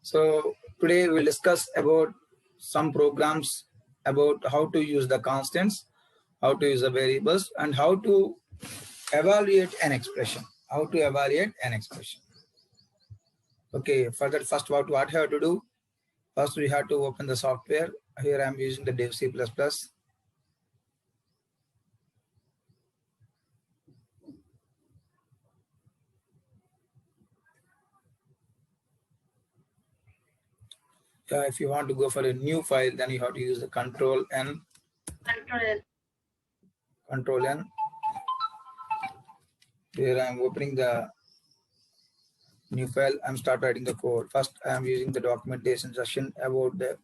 So today we'll discuss about some programs about how to use the constants, how to use the variables, and how to evaluate an expression. How to evaluate an expression. Okay, for that first what I have to do? First we have to open the software. Here I am using the Dev C++. If you want to go for a new file, then you have to use the Control N. Control N. Here I am opening the new file. I'm start writing the code. First, I am using the documentation section about the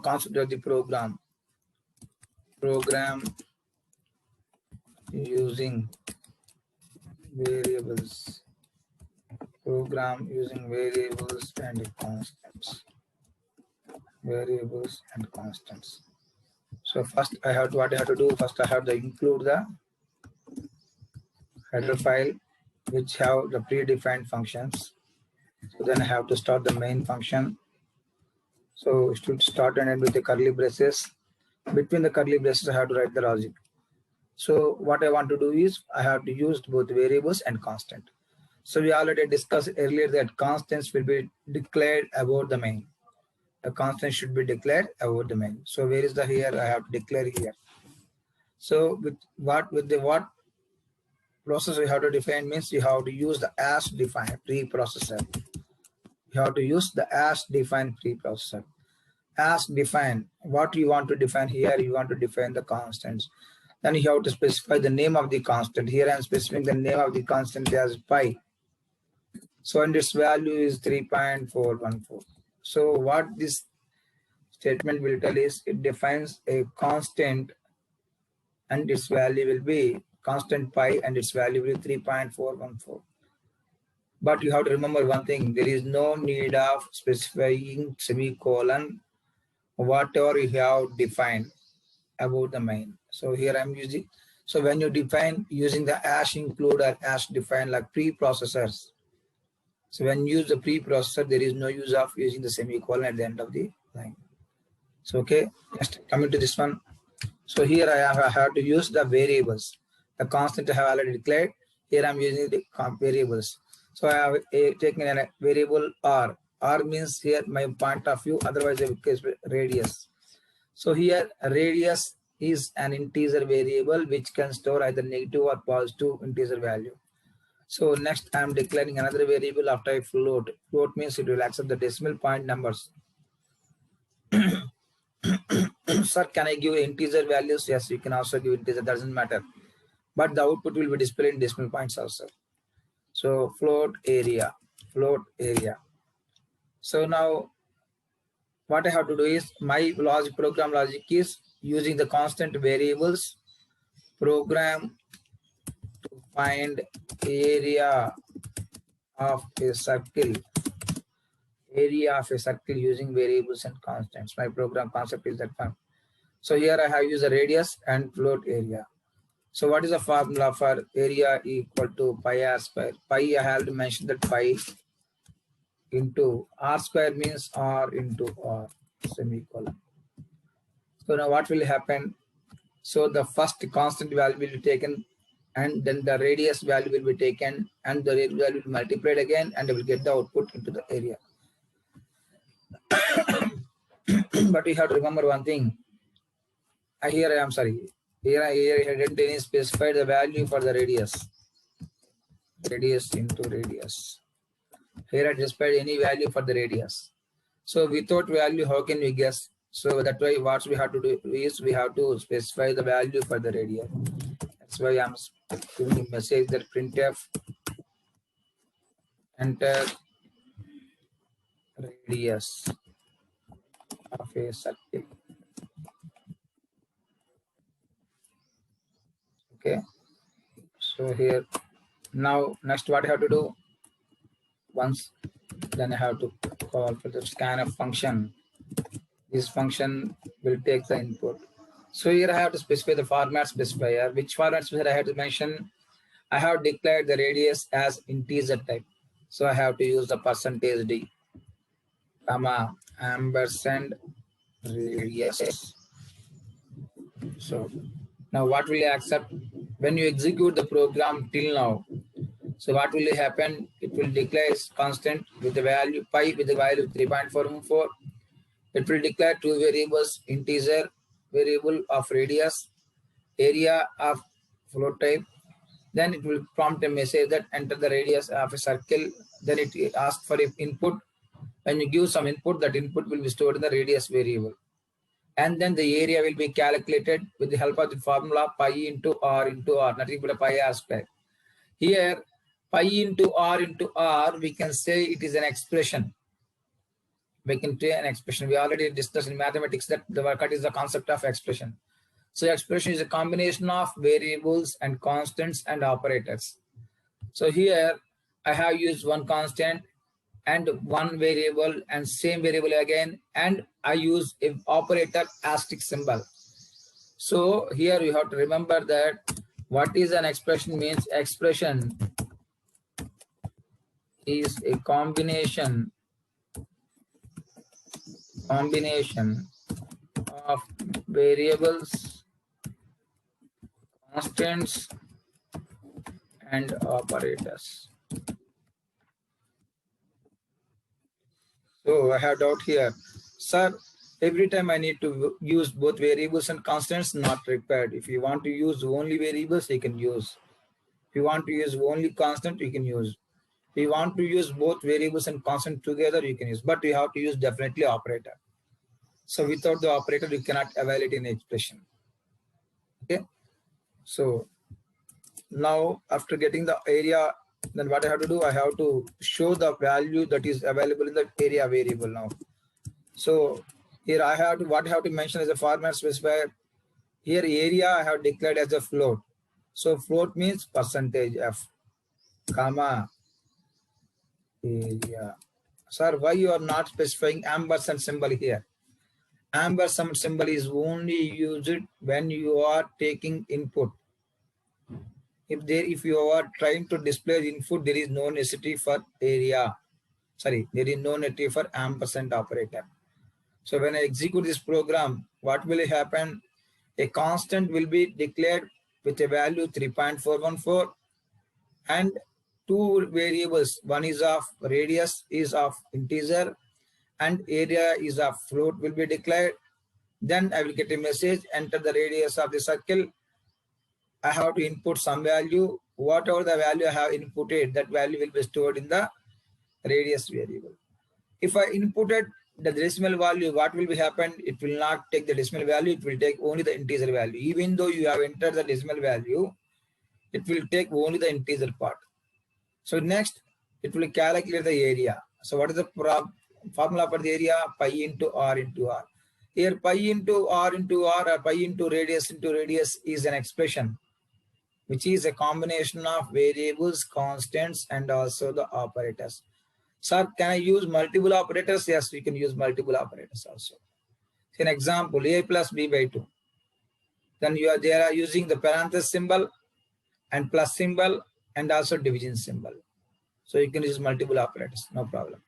concept of the program. Program using variables. Program using variables and constants. Variables and constants. So first, what I have to do. First, I have to include the header file, which have the predefined functions. So then I have to start the main function. So it should start and end with the curly braces. Between the curly braces, I have to write the logic. So what I want to do is I have to use both variables and constant. So we already discussed earlier that constants will be declared about the main. A constant should be declared about the main. So where is the here? I have to declare here. So with what process we have to define means you have to use the as define preprocessor. You have to use the as define preprocessor. As define, what you want to define here, you want to define the constants. Then you have to specify the name of the constant. Here I am specifying the name of the constant as pi. So and its value is 3.414. So what this statement will tell is it defines a constant and its value will be constant pi and its value will be 3.414. But you have to remember one thing, there is no need of specifying semicolon whatever you have defined about the main. So here I'm using, so when you define using the as include or as define like preprocessors. So when you use the preprocessor, there is no use of using the semicolon at the end of the line. So okay, next coming to this one. So here I have to use the variables. The constant I have already declared. Here I'm using the variables. So I have taken a variable r. R means here my point of view, otherwise I will case radius. So here radius is an integer variable which can store either negative or positive integer value. So next I am declaring another variable after I float. Float means it will accept the decimal point numbers. Sir, can I give integer values? Yes, you can also give integer, doesn't matter. But the output will be displayed in decimal points also. So float area. So now what I have to do is my program logic is using the constant variables program to find area of a circle. Area of a circle using variables and constants. My program concept is that one. So here I have used the radius and float area. So what is the formula for area equal to pi r square? Pi I have to mention that pi into r square means r into r semicolon. So now what will happen? So the first constant value will be taken and then the radius value will be taken and the radius value will be multiplied again and will get the output into the area. But you have to remember one thing. Here I didn't specify the value for the radius. Radius into radius. Here I specified any value for the radius. So without value, how can we guess? So that's why what we have to do is we have to specify the value for the radius. That's why I'm giving a message that printf enter radius of a circle. Okay. So here now next what I have to do? Once then I have to call for the scanf function. This function will take the input. So here I have to specify the format specifier. Which format specifier I have to mention? I have declared the radius as integer type. So I have to use the %d. comma ampersand radius. So now what will you accept when you execute the program till now? So what will happen? It will declare constant with the value pi with the value 3.414. It will declare two variables, integer variable of radius, area of float type. Then it will prompt a message that enter the radius of a circle. Then it asks for input. When you give some input, that input will be stored in the radius variable. And then the area will be calculated with the help of the formula pi into r into r, nothing but a pi r square. Here, pi into r, we can say it is an expression. We can take an expression. We already discussed in mathematics that what is the concept of expression. So expression is a combination of variables and constants and operators. So here I have used one constant and one variable and same variable again, and I use a operator asterisk symbol. So here you have to remember that what is an expression means expression is a combination of variables, constants and operators. So I have doubt here. Sir, every time I need to use both variables and constants, not required. If you want to use only variables, you can use. If you want to use only constant, you can use. If you want to use both variables and constant together, you can use. But you have to use definitely operator. So without the operator, you cannot evaluate an expression. Okay. So now after getting the area, then what I have to do, I have to show the value that is available in the area variable now. So here I have to, what I have to mention as a format specifier. Here area I have declared as a float. So float means percentage f, comma, area. Sir, why you are not specifying ampersand symbol here? Ampersand symbol is only used when you are taking input. If you are trying to display input, there is no necessity for area. Sorry, there is no necessity for ampersand operator. So when I execute this program, what will happen? A constant will be declared with a value 3.414 and two variables. One is of radius is of integer and area is of float will be declared. Then I will get a message, enter the radius of the circle. I have to input some value. Whatever the value I have inputted, that value will be stored in the radius variable. If I inputted the decimal value, what will be happen? It will not take the decimal value. It will take only the integer value. Even though you have entered the decimal value, it will take only the integer part. So next, it will calculate the area. So what is the formula for the area? Pi into r into r. Here pi into r into r or pi into radius is an expression which is a combination of variables, constants, and also the operators. Sir, can I use multiple operators? Yes, we can use multiple operators also. An example, a plus b by 2. Then they are using the parenthesis symbol and plus symbol and also division symbol. So you can use multiple operators, no problem.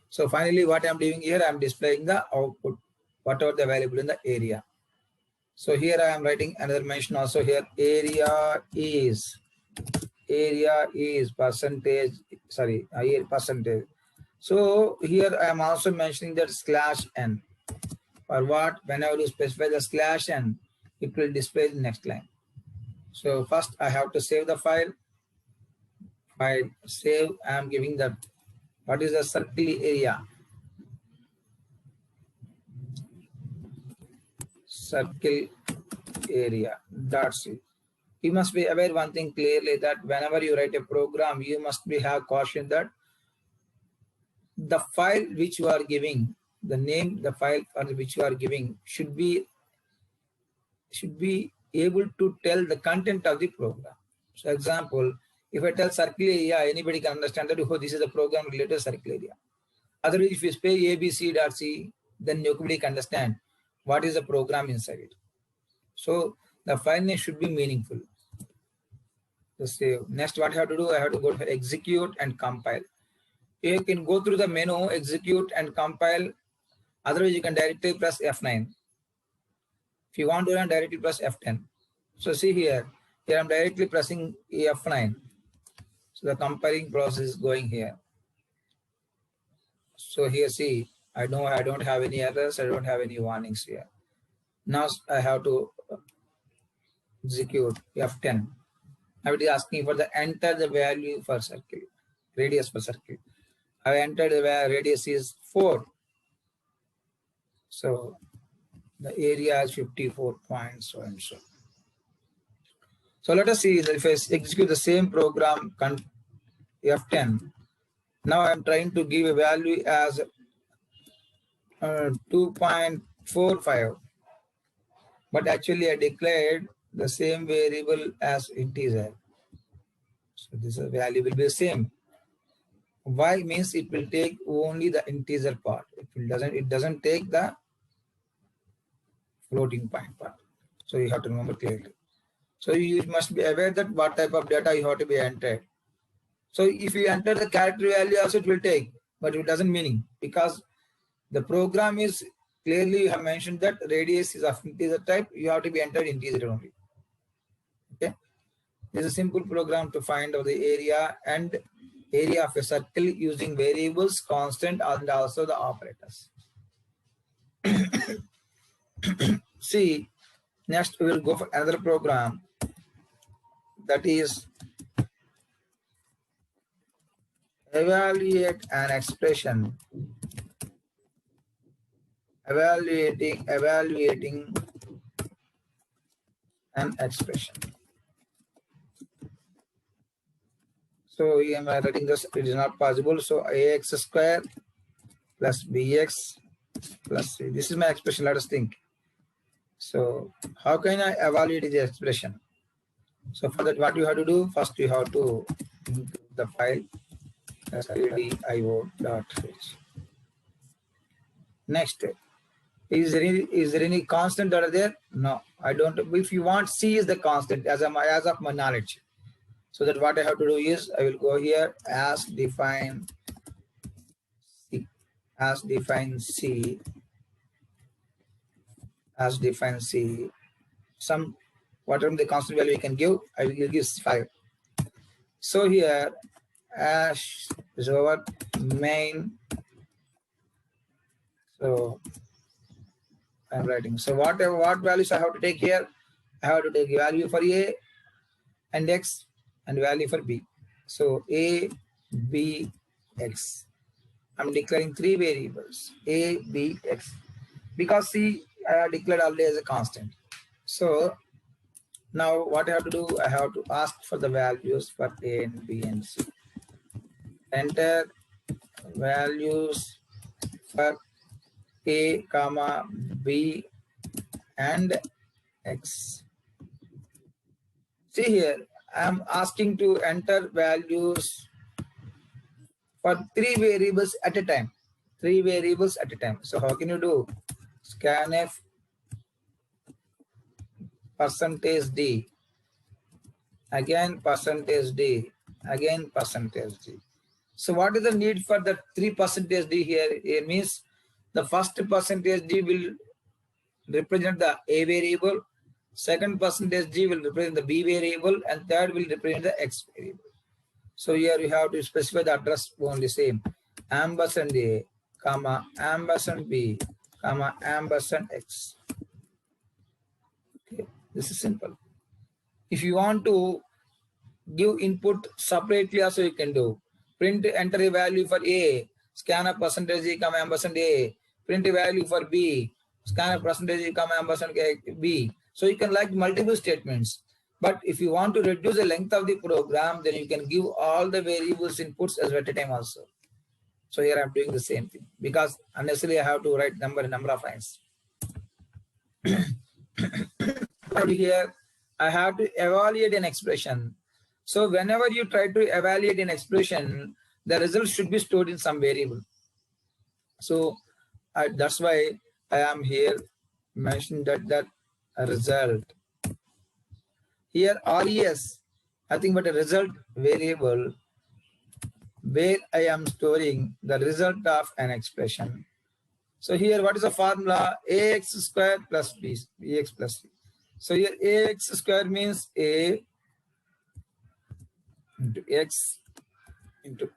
So finally, what I'm doing here, I'm displaying the output, whatever the available in the area. So here I am writing another mention also here. Area is percentage. Sorry, here percentage. So here I am also mentioning that /n. For what? Whenever you specify the /n, it will display the next line. So first I have to save the file. File save. I am giving the what is the circle area. Circle area. That's it. You must be aware one thing clearly that whenever you write a program, you must have caution that the file which you are giving, the name, the file for which you are giving should be able to tell the content of the program. So example, if I tell circle area, anybody can understand that, oh, this is a program related to circle area. Otherwise, if you say abc.c, then nobody can understand what is the program inside it. So the file name should be meaningful. So save. Next, what I have to do, I have to go to execute and compile. You can go through the menu, execute and compile. Otherwise, you can directly press F9. If you want to run, directly press F10. So see here I'm directly pressing F9. So the compiling process is going here. So here, see, I don't have any errors. I don't have any warnings here. Now I have to execute F10. Now it is asking for the enter the value for circle, radius for circle. I entered the radius is 4. So the area is 54 points, so and so. So let us see if I execute the same program, F10. Now I'm trying to give a value as 2.45, but actually I declared the same variable as integer. So this value will be the same. Why means it will take only the integer part. It doesn't take the floating point part. So you have to remember clearly. So you must be aware that what type of data you have to be entered. So if you enter the character value also it will take, but it doesn't meaning because the program is clearly have mentioned that radius is of integer type. You have to be entered integer only. Okay. This is a simple program to find out the area and area of a circle using variables, constant, and also the operators. See, next we will go for another program that is evaluate an expression. Evaluating an expression. So am I writing this? It is not possible. So ax square plus bx plus c. This is my expression. Let us think. So how can I evaluate the expression? So for that, what you have to do? First, you have to include the file as io.h. Next, is there any constant that are there? No, I don't. If you want, C is the constant as of my knowledge. So that what I have to do is I will go here as define C, as define C, as define C. Some whatever the constant value you can give, I will give 5. So here as is our main. So I'm writing. So what values I have to take here? I have to take value for A and X and value for B. So A, B, X. I'm declaring 3 variables, A, B, X. Because C I have declared already as a constant. So now what I have to do, I have to ask for the values for A and B and C. Enter values for A, comma, B and X. See here, I'm asking to enter values for 3 variables at a time. 3 variables at a time. So how can you do? Scanf %d, again %d, again %d. So what is the need for the 3%d here? It means the first %d will represent the A variable, second %d will represent the B variable, and third will represent the X variable. So here you have to specify the address only same. Ampersand A, comma, ampersand B, comma, ampersand X. Okay, this is simple. If you want to give input separately also you can do. Print enter a value for A, scan a %, comma, ampersand A. Print a value for B, scan a %, comma, ampersand B. So you can like multiple statements. But if you want to reduce the length of the program, then you can give all the variables inputs as at a time also. So here I'm doing the same thing because unnecessarily I have to write number of lines. Here I have to evaluate an expression. So whenever you try to evaluate an expression, the result should be stored in some variable. So that's why I am here mentioned that result. Here res, nothing but a result variable where I am storing the result of an expression. So here, what is the formula? Ax square plus bx plus c. So here ax square means a into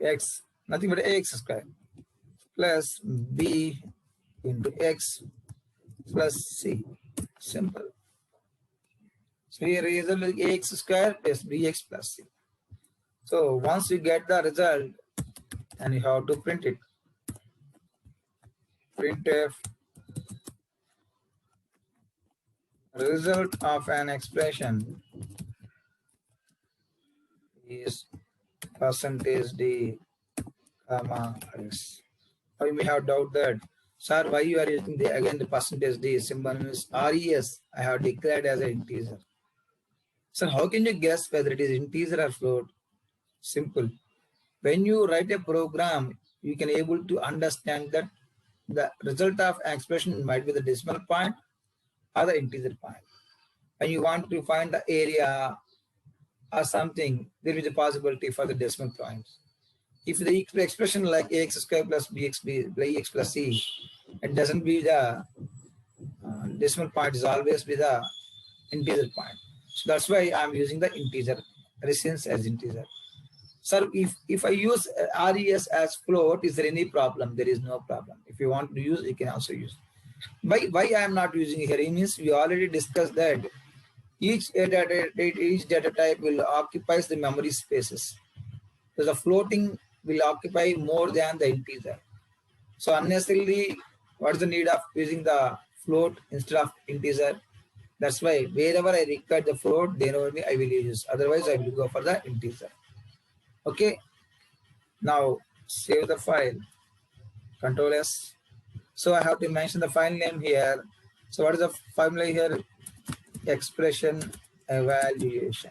x, nothing but ax square, plus b into x plus c. Simple. So here result is ax square plus bx plus c. So once you get the result, and you have to print it. Printf result of an expression is %d, comma x. Now you may have doubt that, sir, why you are using again the %d symbol is res. I have declared as an integer. So how can you guess whether it is integer or float? Simple. When you write a program, you can able to understand that the result of an expression might be the decimal point or the integer point. And you want to find the area or something, there is a possibility for the decimal points. If the expression like ax square plus bx plus c, it doesn't be the decimal point, is always be the integer point. So that's why I'm using the integer, residence as integer. Sir, if I use res as float, is there any problem? There is no problem. If you want to use, you can also use. Why I am not using here? It means we already discussed that each data type will occupy the memory spaces. So the floating will occupy more than the integer. So unnecessarily, what is the need of using the float instead of integer? That's why wherever I require the float, then only I will use. Otherwise, I will go for the integer. Okay. Now save the file. Control S. So I have to mention the file name here. So what is the formula here? Expression evaluation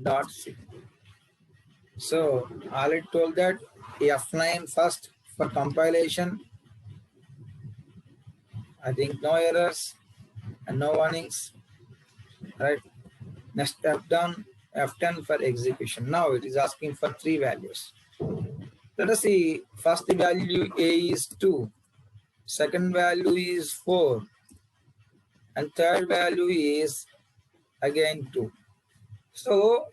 dot c. So already told that F9 first for compilation. I think no errors and no warnings. Right. Next F10 for execution. Now it is asking for 3 values. Let us see. First value A is 2. Second value is 4. And third value is again 2. So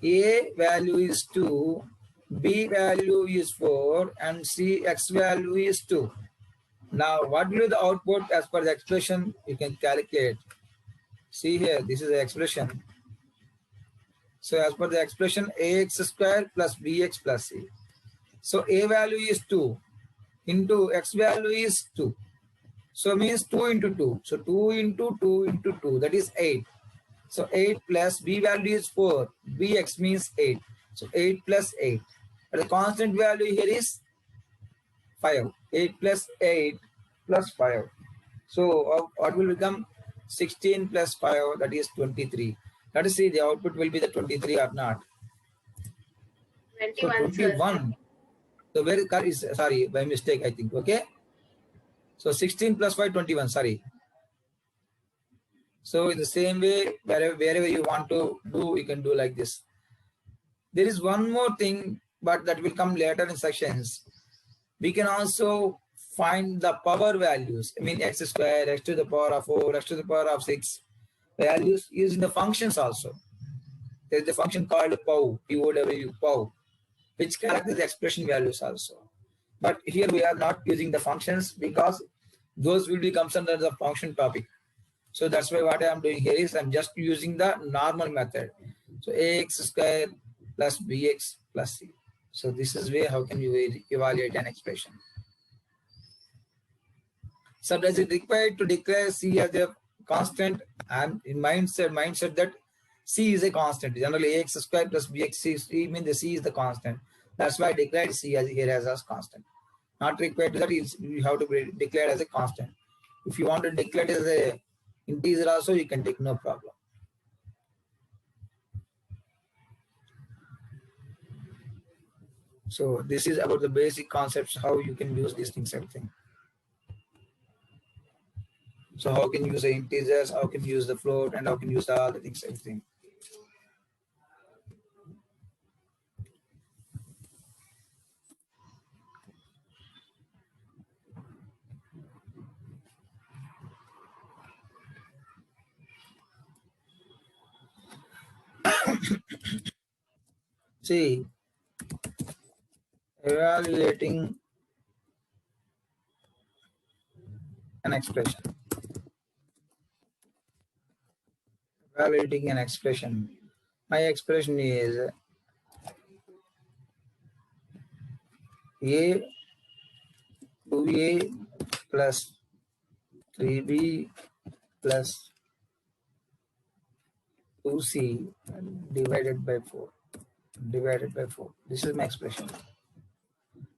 A value is 2, B value is 4, and C X value is 2. Now what will be the output as per the expression? You can calculate. See here, this is the expression. So as per the expression, ax square plus bx plus c. So A value is 2 into X value is 2. So means 2 into 2. So 2 into 2 into 2, that is 8. So 8 plus B value is 4. Bx means 8. So 8 plus 8. But the constant value here is 5. 8 plus 8 plus 5. So what will become 16 plus 5, that is 23. Let us see the output will be the 23 or not. 21. So 21. So where is, sorry, by mistake, I think. Okay. So 16 plus 5, 21, sorry. So in the same way, wherever you want to do, you can do like this. There is one more thing, but that will come later in sections. We can also find the power values. I mean, x square, x to the power of 4, x to the power of 6 values using the functions also. There is a function called pow, P-O-W, pow, which characterizes the expression values also. But here we are not using the functions because those will become under the function topic. So that's why what I am doing here is I'm just using the normal method. So ax square plus bx plus c. So this is way how can you evaluate an expression. So does it require to declare c as a constant? And in mindset that c is a constant. Generally ax square plus bx c means the c is the constant. That's why I declared c as here as a constant. Not required to that is you have to be declared as a constant. If you want to declare it as a integer also, you can take no problem. So this is about the basic concepts, how you can use these things, everything. So how can you use the integers, how can you use the float, and how can you use all the things, everything. See, evaluating an expression. Evaluating an expression. My expression is A 2A plus 3B plus 2C divided by 4. Divided by 4. This is my expression.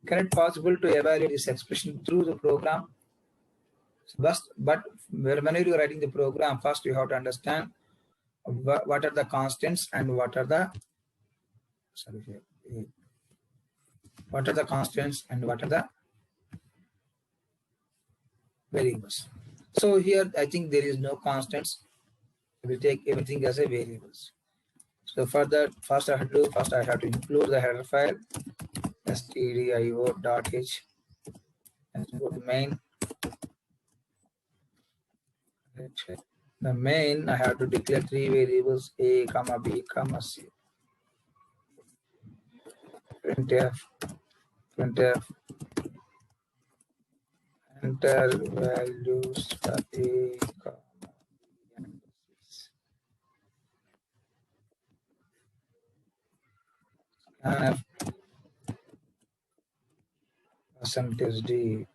Can it possible to evaluate this expression through the program? But whenever you're writing the program, first you have to understand what are the constants and what are the constants and what are the variables. So here I think there is no constants. We take everything as a variables. So for that, first I have to include the header file stdio.h and go to main. The main I have to declare three variables a comma b comma c. Printf enter values for a comma and c. Scanf percentage d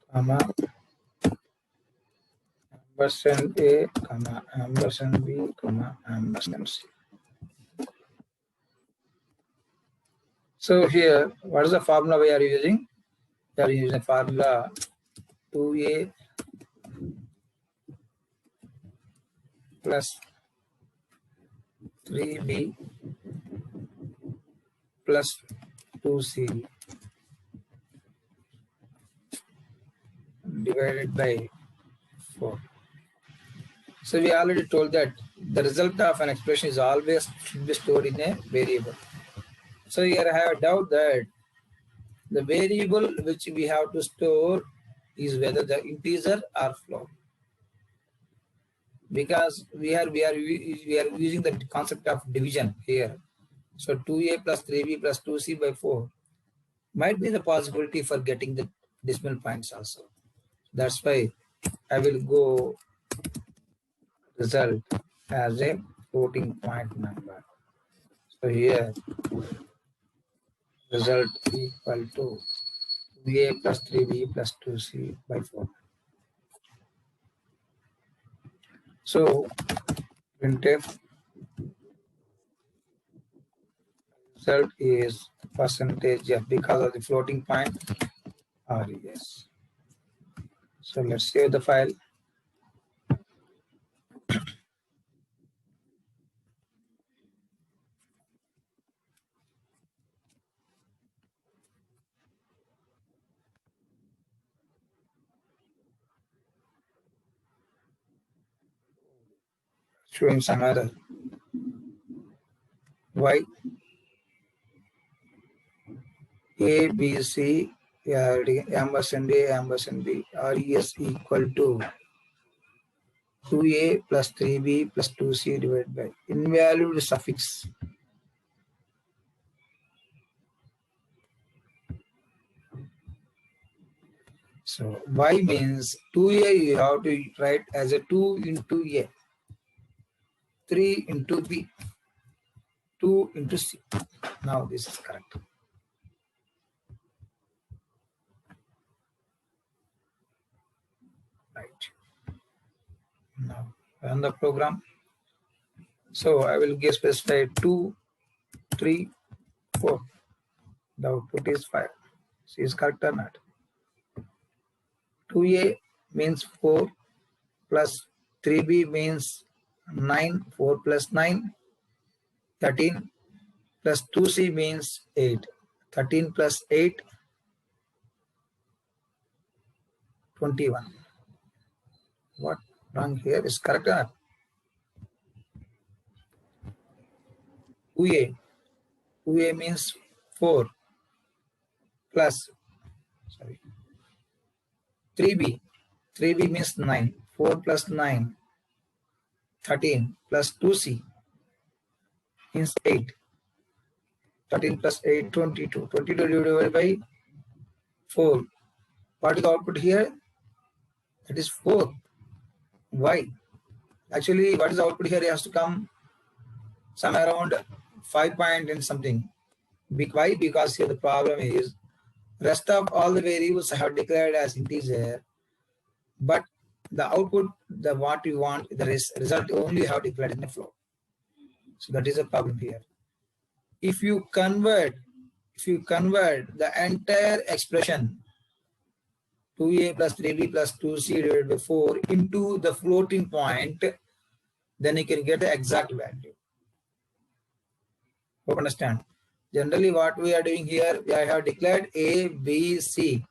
comma ampersand a comma ampersand b comma ampersand c. So here, what is the formula we are using? We are using formula 2a plus 3b plus 2c divided by 4. So we already told that the result of an expression is always should be stored in a variable. So here I have a doubt that the variable which we have to store is whether the integer or float, because we are using the concept of division here. So 2a plus 3b plus 2c by 4 might be the possibility for getting the decimal points also. That's why I will go result as a floating point number. So here result equal to 2a plus 3b plus 2c by 4. So printf result is percentage f because of the floating point res. So let's save the file. Showing some error. Y A B C ampersand A ampersand B res equal to 2a plus 3b plus 2c divided by invalued suffix. So y means 2a you have to write as a 2 into a, 3 into b, 2 into c. Now this is correct. Right. Now run the program. So I will give specify 2, 3, 4. The output is 5. C is correct or not? 2a means 4 plus 3b means 9, 4 plus 9, 13 plus 2c means 8. 13 plus 8, 21. What wrong here. Is correct or not? 2a. 2a means 4 plus, sorry, 3b. 3b means 9. 4 plus 9, 13 plus 2c means 8. 13 plus 8, 22. 22 divided by 4. What is the output here? That is 4. Why? Actually, what is the output here? It has to come somewhere around 5 point and something. Why? Because here the problem is rest of all the variables I have declared as integer, but the output, the what you want, the result only have declared in the float. So that is a problem here. If you convert the entire expression 2a plus 3b plus 2c divided by 4 into the floating point, then you can get the exact value. Hope you understand. Generally, what we are doing here, I have declared A, B, C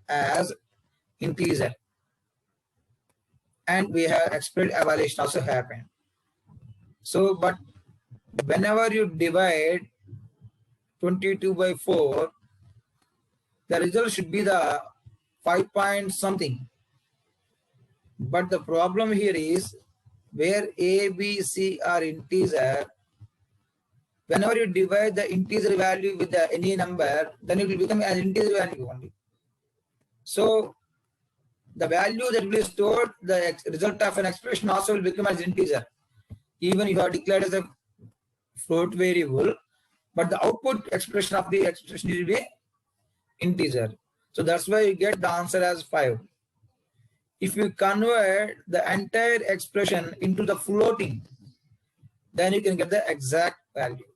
as integer, and we have expected evaluation also happened. So, but whenever you divide 22 by 4, the result should be the 5 point something. But the problem here is where A, B, C are integer. Whenever you divide the integer value with any number, then it will become an integer value only. So the value that will be stored, the result of an expression also will become as integer. Even if you are declared as a float variable, but the output expression of the expression will be integer. So that's why you get the answer as 5. If you convert the entire expression into the floating, then you can get the exact value.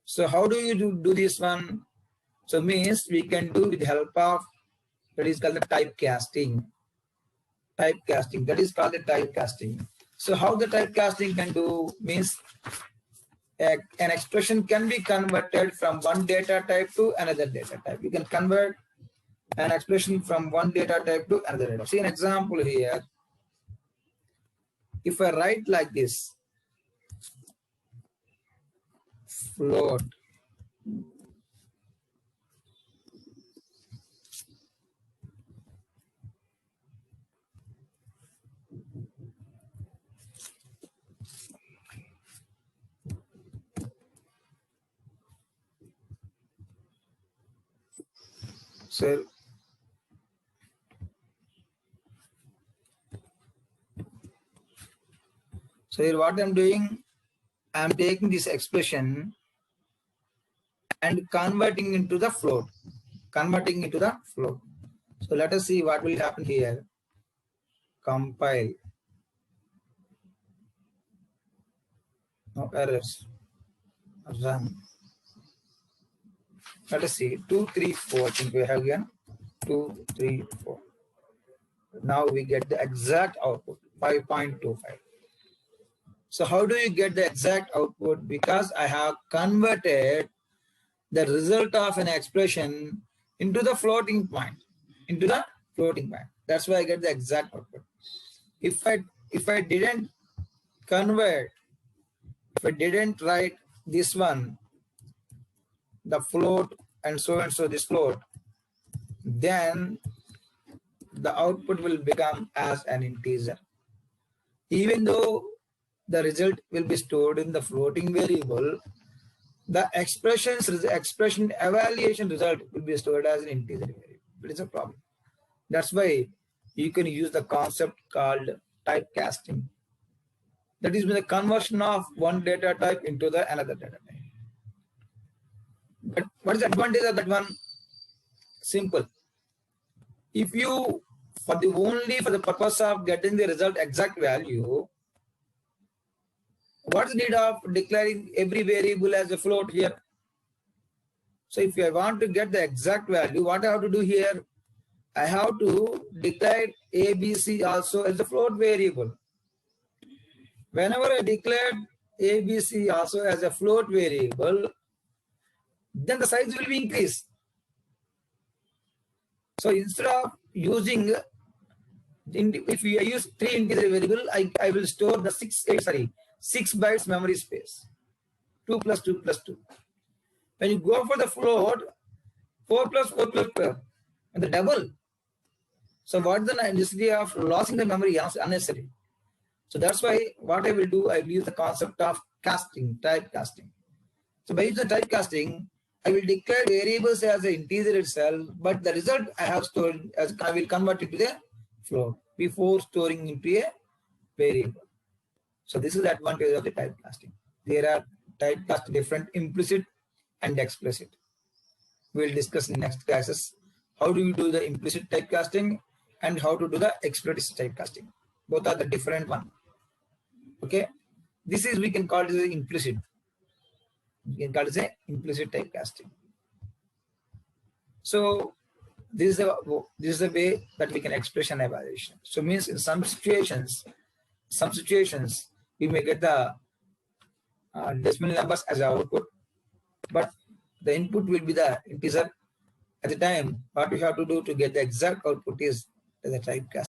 So how do you do this one? So means we can do with the help of, that is called the typecasting. Typecasting, that is called the typecasting. So how the typecasting can do means an expression can be converted from one data type to another data type. You can convert an expression from one data type to another data. See an example here. If I write like this, float so here what I'm doing, I'm taking this expression and converting into the float. So let us see what will happen here. Compile. No errors. Run. Let us see. 2, 3, 4. I think we have again. 2, 3, 4. Now we get the exact output, 5.25. So how do you get the exact output? Because I have converted the result of an expression into the floating point. That's why I get the exact output. If I didn't convert, if I didn't write this one, the float and so this float, then the output will become as an integer. Even though the result will be stored in the floating variable, the expression evaluation result will be stored as an integer variable. It is a problem. That's why you can use the concept called typecasting. That is the conversion of one data type into the another data type. But what is the advantage of that one? Simple. If you, for the purpose of getting the result exact value, what's the need of declaring every variable as a float here? So if I want to get the exact value, what I have to do here? I have to declare ABC also as a float variable. Whenever I declare ABC also as a float variable, then the size will be increased. So instead of using If we use 3 integer variable, I will store the 6 bytes memory space. 2 plus 2 plus 2. When you go for the float, 4 plus 4 plus 4, and the double. So what the necessity of losing the memory is unnecessary. So that's why what I will do, I will use the concept of casting, type casting. So by using the type casting, I will declare variables as an integer itself, but the result I have stored as I will convert it to the float before storing into a variable. So this is the advantage of the typecasting. There are typecast different implicit and explicit. We will discuss in next classes how do we do the implicit typecasting and how to do the explicit typecasting. Both are the different one. Okay, this is we can call it as implicit. We can call it as implicit typecasting. So this is the way that we can express an evaluation. So means in some situations we may get the decimal numbers as output, but the input will be the integer. At the time, what we have to do to get the exact output is the typecast.